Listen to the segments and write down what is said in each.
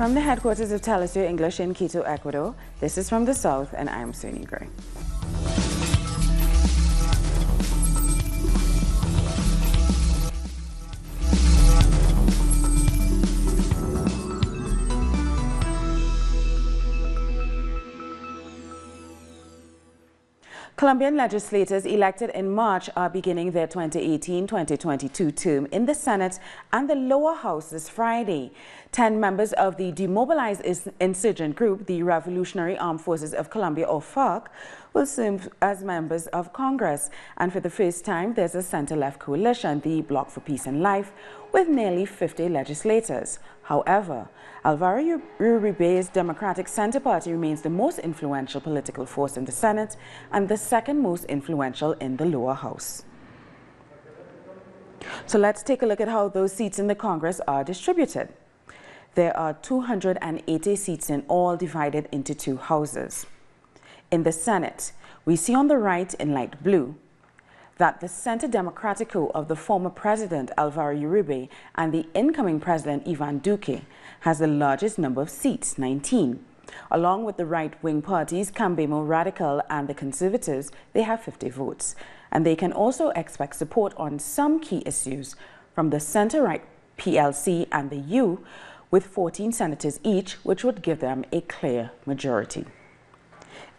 From the headquarters of Telesur English in Quito, Ecuador, this is From the South, and I'm Suni Gray. Colombian legislators elected in March are beginning their 2018-2022 term in the Senate and the lower house this Friday. 10 members of the demobilized insurgent group, the Revolutionary Armed Forces of Colombia, or FARC, will serve as members of Congress. And for the first time, there's a center-left coalition, the Bloc for Peace and Life, with nearly 50 legislators. However, Álvaro Uribe's Democratic Center Party remains the most influential political force in the Senate and the second most influential in the lower house. So let's take a look at how those seats in the Congress are distributed. There are 280 seats in all, divided into two houses. In the Senate, we see on the right in light blue that the Center Democratico of the former President Álvaro Uribe and the incoming President Iván Duque has the largest number of seats, 19. Along with the right-wing parties, Cambemo Radical and the Conservatives, they have 50 votes. And they can also expect support on some key issues from the center-right PLC and the U, with 14 senators each, which would give them a clear majority.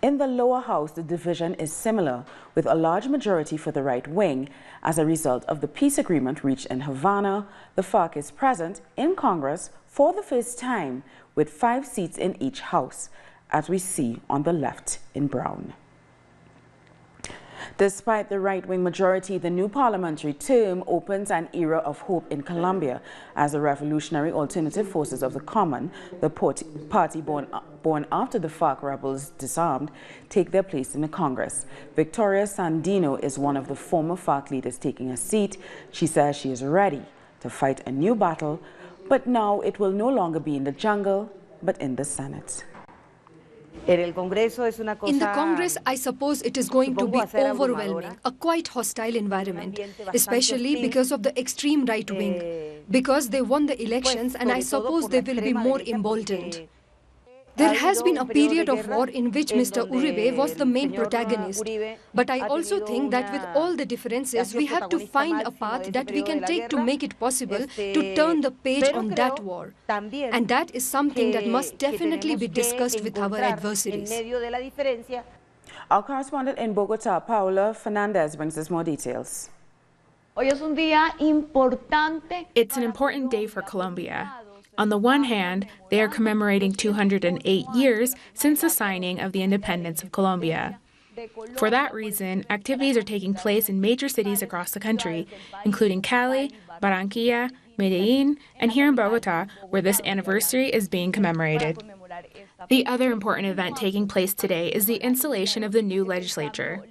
In the lower house, the division is similar, with a large majority for the right wing. As a result of the peace agreement reached in Havana, the FARC is present in Congress for the first time, with 5 seats in each house, as we see on the left in brown. Despite the right-wing majority, the new parliamentary term opens an era of hope in Colombia as the Revolutionary Alternative Forces of the Common, the party born after the FARC rebels disarmed, take their place in the Congress. Victoria Sandino is one of the former FARC leaders taking a seat. She says she is ready to fight a new battle, but now it will no longer be in the jungle, but in the Senate. In the Congress, I suppose it is going to be overwhelming, a quite hostile environment, especially because of the extreme right wing, because they won the elections and I suppose they will be more emboldened. There has been a period of war in which Mr. Uribe was the main protagonist, but I also think that with all the differences, we have to find a path that we can take to make it possible to turn the page on that war. And that is something that must definitely be discussed with our adversaries. Our correspondent in Bogota, Paula Fernandez, brings us more details. It's an important day for Colombia. On the one hand, they are commemorating 208 years since the signing of the independence of Colombia. For that reason, activities are taking place in major cities across the country, including Cali, Barranquilla, Medellin, and here in Bogota, where this anniversary is being commemorated. The other important event taking place today is the installation of the new legislature.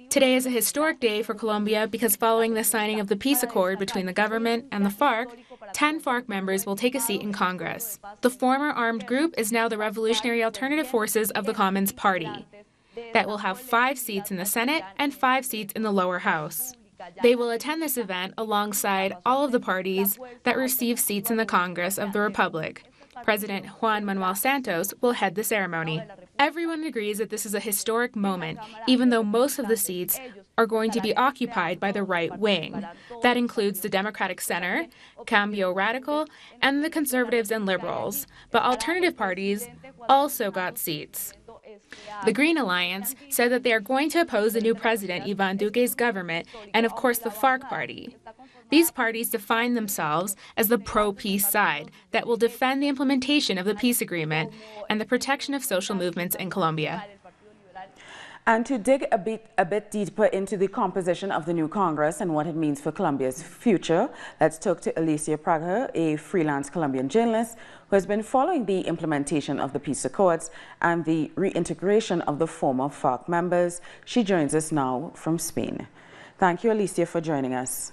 Today is a historic day for Colombia because following the signing of the peace accord between the government and the FARC, 10 FARC members will take a seat in Congress. The former armed group is now the Revolutionary Alternative Forces of the Commons Party. That will have 5 seats in the Senate and 5 seats in the lower house. They will attend this event alongside all of the parties that receive seats in the Congress of the Republic. President Juan Manuel Santos will head the ceremony. Everyone agrees that this is a historic moment, even though most of the seats are going to be occupied by the right wing. That includes the Democratic Center, Cambio Radical, and the Conservatives and Liberals. But alternative parties also got seats. The Green Alliance said that they are going to oppose the new president Iván Duque's government and, of course, the FARC party. These parties define themselves as the pro-peace side that will defend the implementation of the peace agreement and the protection of social movements in Colombia. And to dig a bit deeper into the composition of the new Congress and what it means for Colombia's future, let's talk to Alicia Prager, a freelance Colombian journalist who has been following the implementation of the peace accords and the reintegration of the former FARC members. She joins us now from Spain. Thank you, Alicia, for joining us.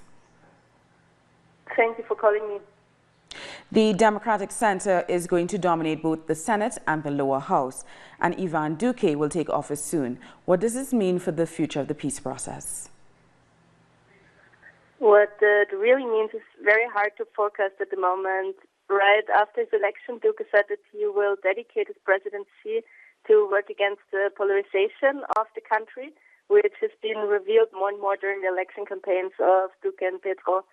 Thank you for calling me. The Democratic Center is going to dominate both the Senate and the lower house, and Iván Duque will take office soon. What does this mean for the future of the peace process? What it really means is very hard to forecast at the moment. right after his election, Duque said that he will dedicate his presidency to work against the polarization of the country, which has been revealed more and more during the election campaigns of Duque and Petro.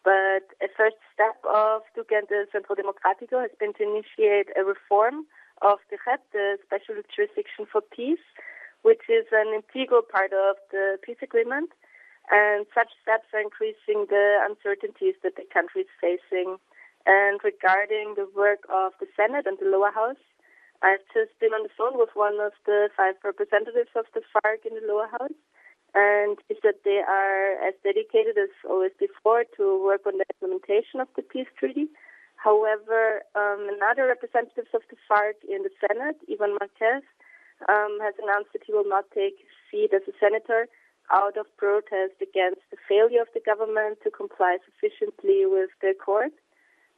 But a first step of Duque and the Centro Democrático has been to initiate a reform of the JEP, the Special Jurisdiction for Peace, which is an integral part of the peace agreement. And such steps are increasing the uncertainties that the country is facing. And regarding the work of the Senate and the lower house, I've just been on the phone with one of the 5 representatives of the FARC in the lower house, and he said they are as dedicated as always before to work on the implementation of the peace treaty. However, another representative of the FARC in the Senate, Ivan Marquez, has announced that he will not take his seat as a senator out of protest against the failure of the government to comply sufficiently with the court.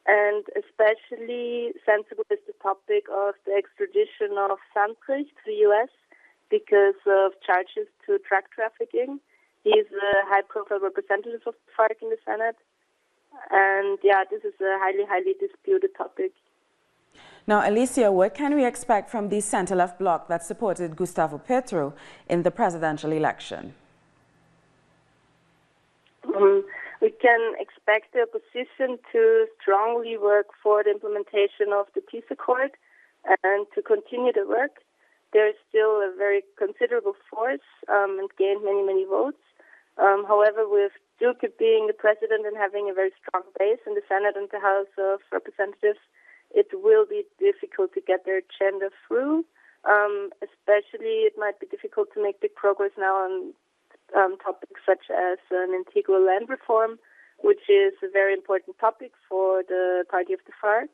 And especially sensible is the topic of the extradition of Santrich to the U.S. because of charges to drug trafficking. He's a high-profile representative of the FARC in the Senate. And yeah, this is a highly, highly disputed topic. Now, Alicia, what can we expect from the center-left bloc that supported Gustavo Petro in the presidential election? We can expect the opposition to strongly work for the implementation of the peace accord and to continue the work. There is still a very considerable force and gained many, many votes. However, with Duque being the president and having a very strong base in the Senate and the House of Representatives, it will be difficult to get their agenda through. Especially, it might be difficult to make big progress now on topics such as an integral land reform, which is a very important topic for the party of the FARC.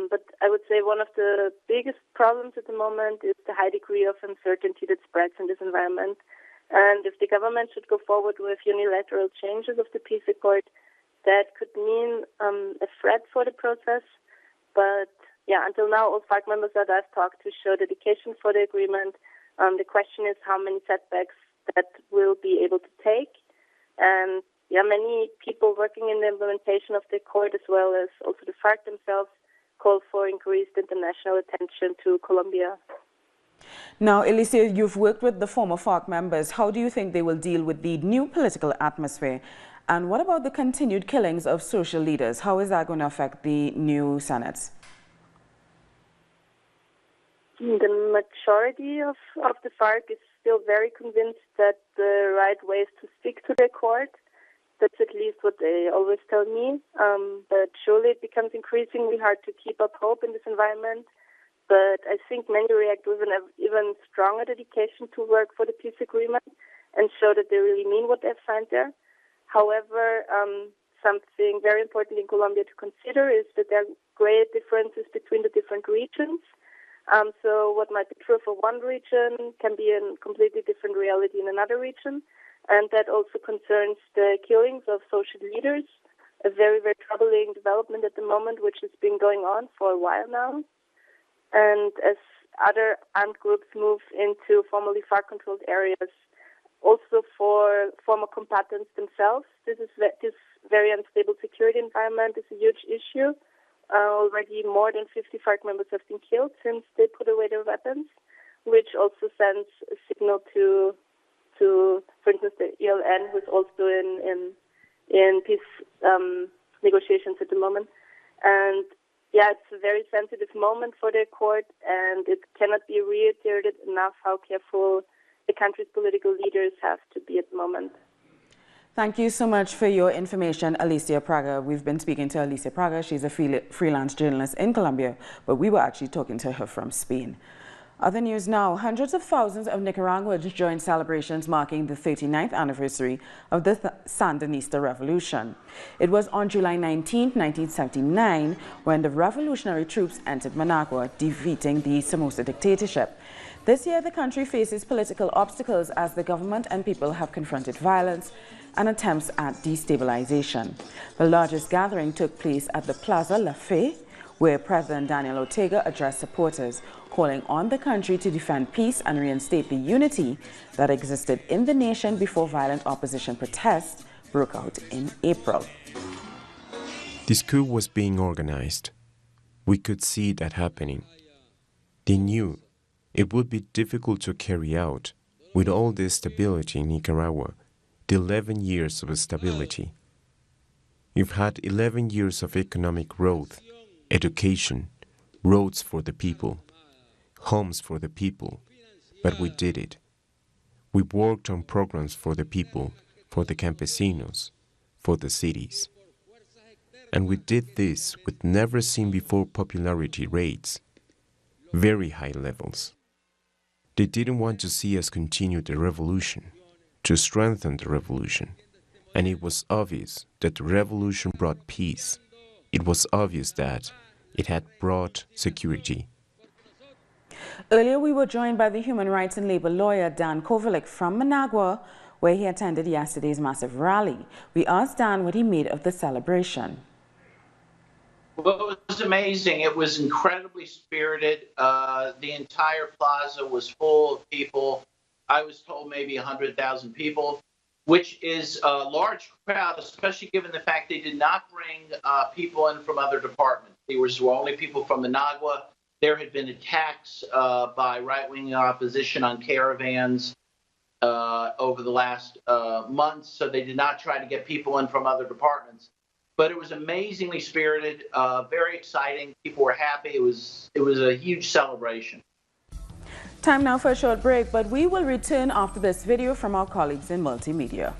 But I would say one of the biggest problems at the moment is the high degree of uncertainty that spreads in this environment. And if the government should go forward with unilateral changes of the peace accord, that could mean a threat for the process. But yeah, until now, all FARC members that I've talked to show dedication for the agreement. The question is how many setbacks that will be able to take. And yeah, many people working in the implementation of the accord, as well as also the FARC themselves, call for increased international attention to Colombia. Now, Alicia, you've worked with the former FARC members. How do you think they will deal with the new political atmosphere? And what about the continued killings of social leaders? How is that going to affect the new Senate? The majority of the FARC is still very convinced that the right way is to stick to the accord. That's at least what they always tell me. But surely it becomes increasingly hard to keep up hope in this environment. But I think many react with an even stronger dedication to work for the peace agreement and show that they really mean what they've signed there. However, something very important in Colombia to consider is that there are great differences between the different regions. So what might be true for one region can be a completely different reality in another region. And that also concerns the killings of social leaders, a very, very troubling development at the moment, which has been going on for a while now. And as other armed groups move into formerly FARC-controlled areas, also for former combatants themselves, this very unstable security environment is a huge issue. Already more than 50 FARC members have been killed since they put away their weapons, which also sends a signal to for instance, the ELN, who's also in peace negotiations at the moment. And yeah, it's a very sensitive moment for the accord, and it cannot be reiterated enough how careful the country's political leaders have to be at the moment. Thank you so much for your information, Alicia Praga. We've been speaking to Alicia Praga. She's a freelance journalist in Colombia, but we were actually talking to her from Spain. Other news now, hundreds of thousands of Nicaraguans joined celebrations marking the 39th anniversary of the Sandinista Revolution. It was on July 19, 1979, when the revolutionary troops entered Managua, defeating the Somoza dictatorship. This year, the country faces political obstacles as the government and people have confronted violence and attempts at destabilization. The largest gathering took place at the Plaza La Fe, where President Daniel Ortega addressed supporters, calling on the country to defend peace and reinstate the unity that existed in the nation before violent opposition protests broke out in April. This coup was being organized. We could see that happening. They knew it would be difficult to carry out with all the stability in Nicaragua, the 11 years of stability. You've had 11 years of economic growth, education, roads for the people, homes for the people, but we did it. We worked on programs for the people, for the campesinos, for the cities. And we did this with never-seen-before popularity rates, very high levels. They didn't want to see us continue the revolution, to strengthen the revolution. And it was obvious that the revolution brought peace. It was obvious that it had brought security. Earlier, we were joined by the human rights and labor lawyer Dan Kovalik from Managua, where he attended yesterday's massive rally. We asked Dan what he made of the celebration. Well, it was amazing. It was incredibly spirited. The entire plaza was full of people. I was told maybe 100,000 people, which is a large crowd, especially given the fact they did not bring people in from other departments. They were only people from Managua. There had been attacks by right-wing opposition on caravans over the last months, so they did not try to get people in from other departments. But it was amazingly spirited, very exciting. People were happy. It was a huge celebration. Time now for a short break, but we will return after this video from our colleagues in multimedia.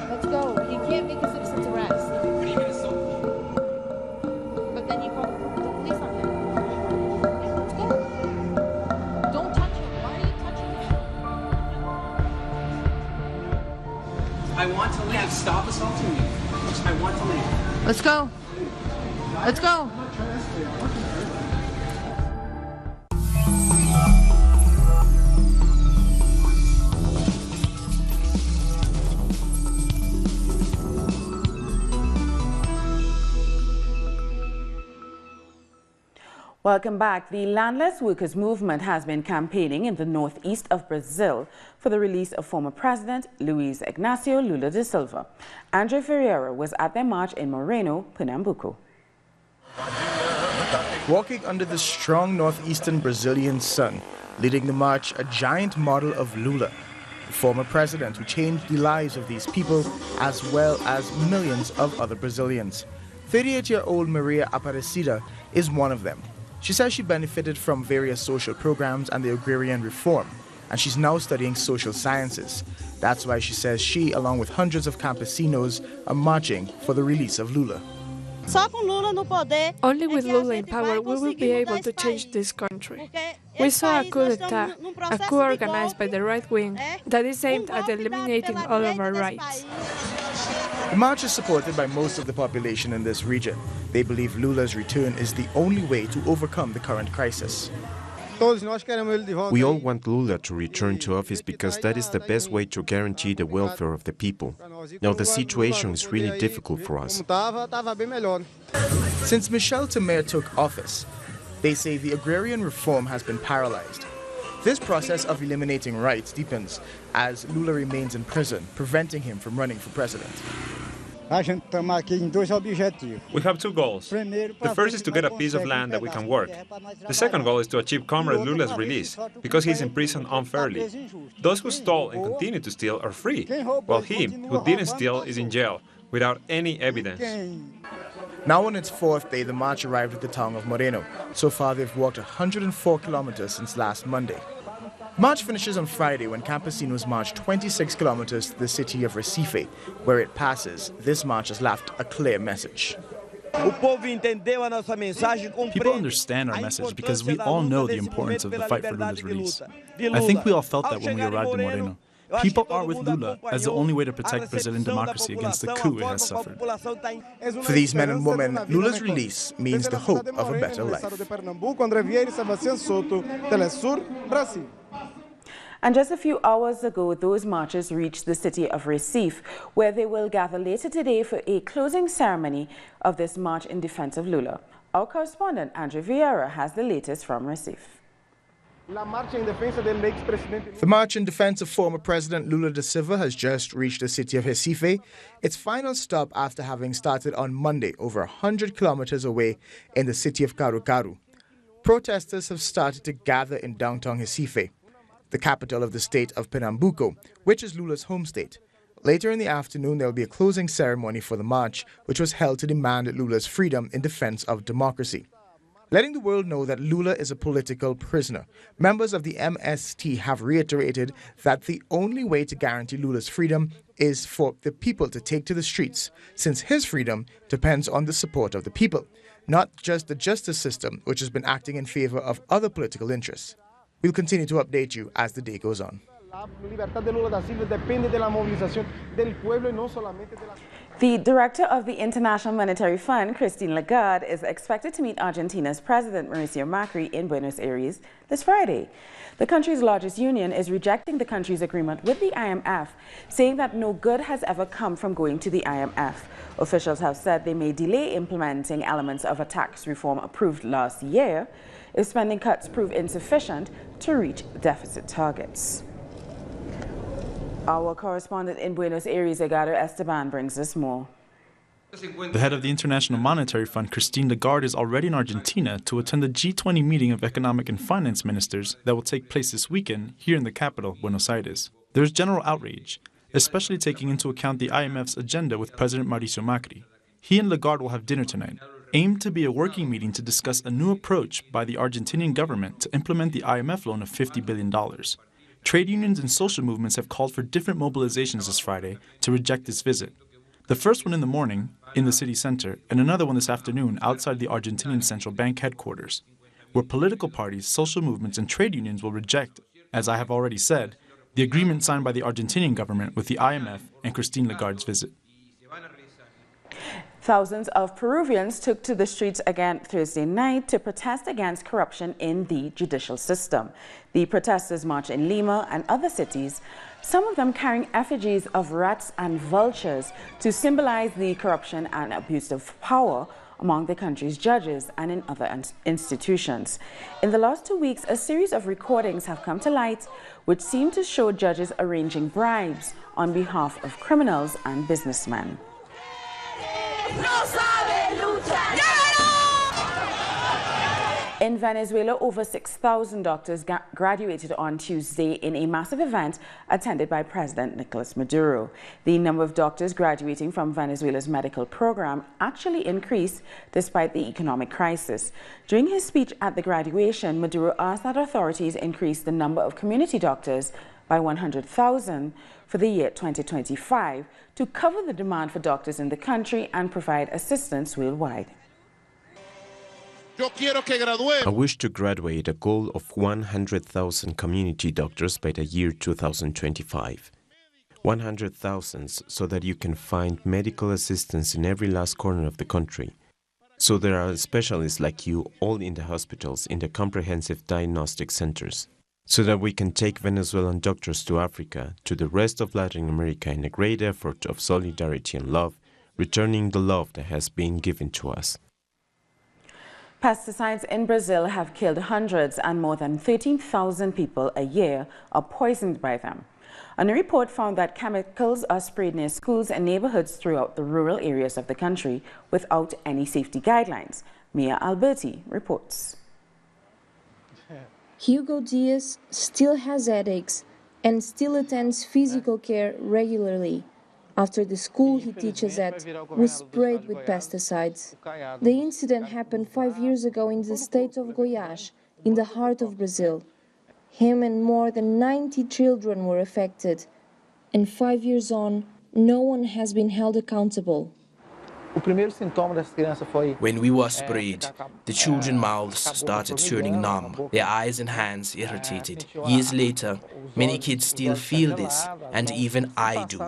Let's go. You can't make a citizen's arrest. But then you call the police on him. Let's go. Don't touch him. Why are you touching him? I want to leave. Stop assaulting me. I want to leave. Let's go. Let's go. Welcome back. The landless workers movement has been campaigning in the northeast of Brazil for the release of former President Luiz Ignacio Lula da Silva. Andre Ferreira was at their march in Moreno, Pernambuco. Walking under the strong northeastern Brazilian sun, leading the march, a giant model of Lula, the former president who changed the lives of these people as well as millions of other Brazilians. 38-year-old Maria Aparecida is one of them. She says she benefited from various social programs and the agrarian reform, and she's now studying social sciences. That's why she says she, along with hundreds of campesinos, are marching for the release of Lula. Only with Lula in power we will be able to change this country. We saw a coup d'etat, a coup organized by the right wing that is aimed at eliminating all of our rights. The march is supported by most of the population in this region. They believe Lula's return is the only way to overcome the current crisis. We all want Lula to return to office because that is the best way to guarantee the welfare of the people. Now the situation is really difficult for us. Since Michel Temer took office, they say the agrarian reform has been paralyzed. This process of eliminating rights deepens as Lula remains in prison, preventing him from running for president. We have two goals. The first is to get a piece of land that we can work. The second goal is to achieve Comrade Lula's release, because he's in prison unfairly. Those who stole and continue to steal are free, while he, who didn't steal, is in jail, without any evidence. Now on its fourth day, the march arrived at the town of Moreno. So far, they've walked 104 kilometers since last Monday. March finishes on Friday when campesinos march 26 kilometers to the city of Recife, where it passes. This march has left a clear message. People understand our message because we all know the importance of the fight for Lula's release. I think we all felt that when we arrived in Moreno. People are with Lula as the only way to protect Brazilian democracy against the coup it has suffered. For these men and women, Lula's release means the hope of a better life. And just a few hours ago, those marchers reached the city of Recife, where they will gather later today for a closing ceremony of this march in defense of Lula. Our correspondent, Andrew Vieira, has the latest from Recife. The march in defense of former President Lula da Silva has just reached the city of Recife, its final stop after having started on Monday over 100 kilometers away in the city of Caruaru. Protesters have started to gather in downtown Recife, the capital of the state of Pernambuco, which is Lula's home state. Later in the afternoon, there will be a closing ceremony for the march, which was held to demand Lula's freedom in defense of democracy. Letting the world know that Lula is a political prisoner, members of the MST have reiterated that the only way to guarantee Lula's freedom is for the people to take to the streets, since his freedom depends on the support of the people, not just the justice system, which has been acting in favor of other political interests. We'll continue to update you as the day goes on. The director of the International Monetary Fund, Christine Lagarde, is expected to meet Argentina's President Mauricio Macri in Buenos Aires this Friday. The country's largest union is rejecting the country's agreement with the IMF, saying that no good has ever come from going to the IMF. Officials have said they may delay implementing elements of a tax reform approved last year if spending cuts prove insufficient to reach deficit targets. Our correspondent in Buenos Aires, Edgardo Esteban, brings us more. The head of the International Monetary Fund, Christine Lagarde, is already in Argentina to attend the G20 meeting of economic and finance ministers that will take place this weekend here in the capital, Buenos Aires. There is general outrage, especially taking into account the IMF's agenda with President Mauricio Macri. He and Lagarde will have dinner tonight, aimed to be a working meeting to discuss a new approach by the Argentinian government to implement the IMF loan of $50 billion. Trade unions and social movements have called for different mobilizations this Friday to reject this visit. The first one in the morning, in the city center, and another one this afternoon outside the Argentinian Central Bank headquarters, where political parties, social movements, and trade unions will reject, as I have already said, the agreement signed by the Argentinian government with the IMF and Christine Lagarde's visit. Thousands of Peruvians took to the streets again Thursday night to protest against corruption in the judicial system. The protesters marched in Lima and other cities, some of them carrying effigies of rats and vultures to symbolize the corruption and abuse of power among the country's judges and in other institutions. In the last 2 weeks, a series of recordings have come to light which seem to show judges arranging bribes on behalf of criminals and businessmen. In Venezuela, over 6,000 doctors graduated on Tuesday in a massive event attended by President Nicolas Maduro. The number of doctors graduating from Venezuela's medical program actually increased despite the economic crisis. During his speech at the graduation, Maduro asked that authorities increase the number of community doctors by 100,000 for the year 2025 to cover the demand for doctors in the country and provide assistance worldwide. I wish to graduate a goal of 100,000 community doctors by the year 2025. 100,000 so that you can find medical assistance in every last corner of the country. So there are specialists like you all in the hospitals, in the comprehensive diagnostic centers. So that we can take Venezuelan doctors to Africa, to the rest of Latin America in a great effort of solidarity and love, returning the love that has been given to us. Pesticides in Brazil have killed hundreds and more than 13,000 people a year are poisoned by them. A new report found that chemicals are sprayed near schools and neighborhoods throughout the rural areas of the country without any safety guidelines. Mia Alberti reports. Hugo Diaz still has headaches and still attends physical care regularly after the school he teaches at was sprayed with pesticides. The incident happened 5 years ago in the state of Goiás, in the heart of Brazil. Him and more than 90 children were affected, and 5 years on, no one has been held accountable. When we were sprayed, the children's mouths started turning numb, their eyes and hands irritated. Years later, many kids still feel this, and even I do.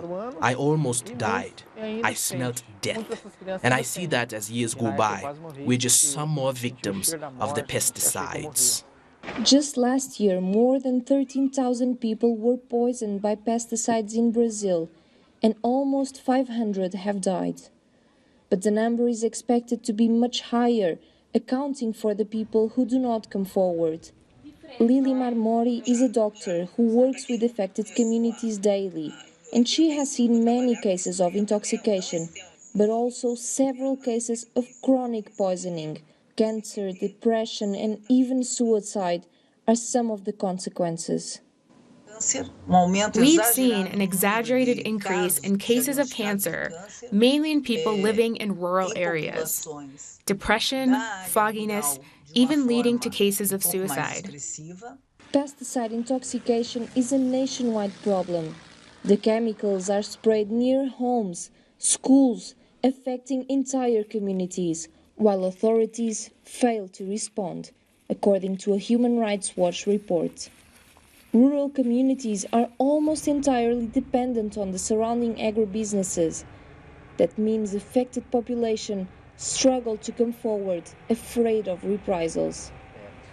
I almost died. I smelled death. And I see that as years go by, we're just some more victims of the pesticides. Just last year, more than 13,000 people were poisoned by pesticides in Brazil, and almost 500 have died. But the number is expected to be much higher, accounting for the people who do not come forward. Lili Marmori is a doctor who works with affected communities daily, and she has seen many cases of intoxication, but also several cases of chronic poisoning. Cancer, depression, and even suicide are some of the consequences. We've seen an exaggerated increase in cases of cancer, mainly in people living in rural areas. Depression, fogginess, even leading to cases of suicide. Pesticide intoxication is a nationwide problem. The chemicals are sprayed near homes, schools, affecting entire communities, while authorities fail to respond, according to a Human Rights Watch report. Rural communities are almost entirely dependent on the surrounding agribusinesses. That means the affected population struggle to come forward, afraid of reprisals.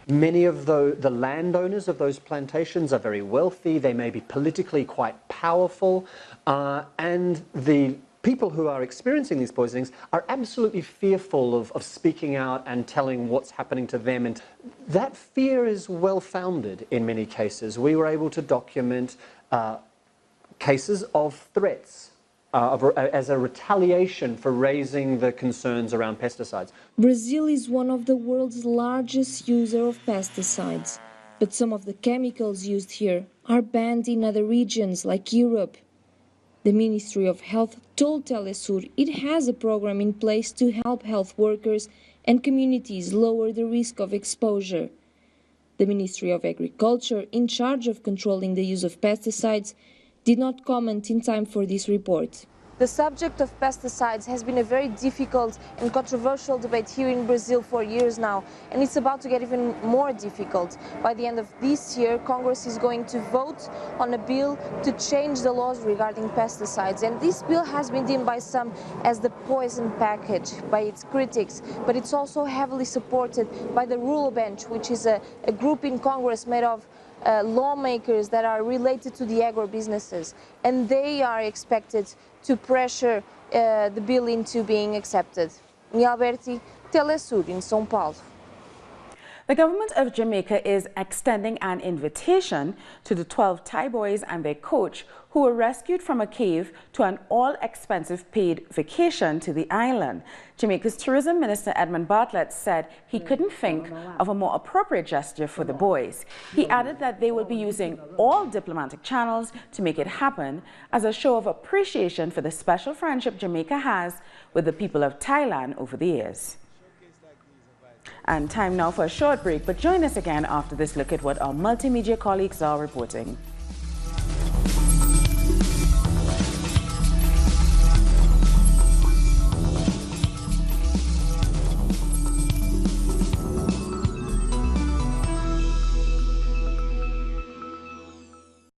Many of the landowners of those plantations are very wealthy, they may be politically quite powerful, and the people who are experiencing these poisonings are absolutely fearful of speaking out and telling what's happening to them. And that fear is well-founded in many cases. We were able to document cases of threats as a retaliation for raising the concerns around pesticides. Brazil is one of the world's largest users of pesticides, but some of the chemicals used here are banned in other regions like Europe. The Ministry of Health told Telesur it has a program in place to help health workers and communities lower the risk of exposure. The Ministry of Agriculture, in charge of controlling the use of pesticides, did not comment in time for this report. The subject of pesticides has been a very difficult and controversial debate here in Brazil for years now, and it's about to get even more difficult. By the end of this year, Congress is going to vote on a bill to change the laws regarding pesticides, and this bill has been deemed by some as the poison package by its critics, but it's also heavily supported by the Rural Bench, which is a group in Congress made of lawmakers that are related to the agribusinesses, and they are expected to pressure the bill into being accepted. Mia Alberti, Telesur in São Paulo. The government of Jamaica is extending an invitation to the 12 Thai boys and their coach who were rescued from a cave to an all-expensive paid vacation to the island. Jamaica's Tourism Minister Edmund Bartlett said he couldn't think of a more appropriate gesture for the boys. He added that they will be using all diplomatic channels to make it happen as a show of appreciation for the special friendship Jamaica has with the people of Thailand over the years. And time now for a short break, but join us again after this look at what our multimedia colleagues are reporting.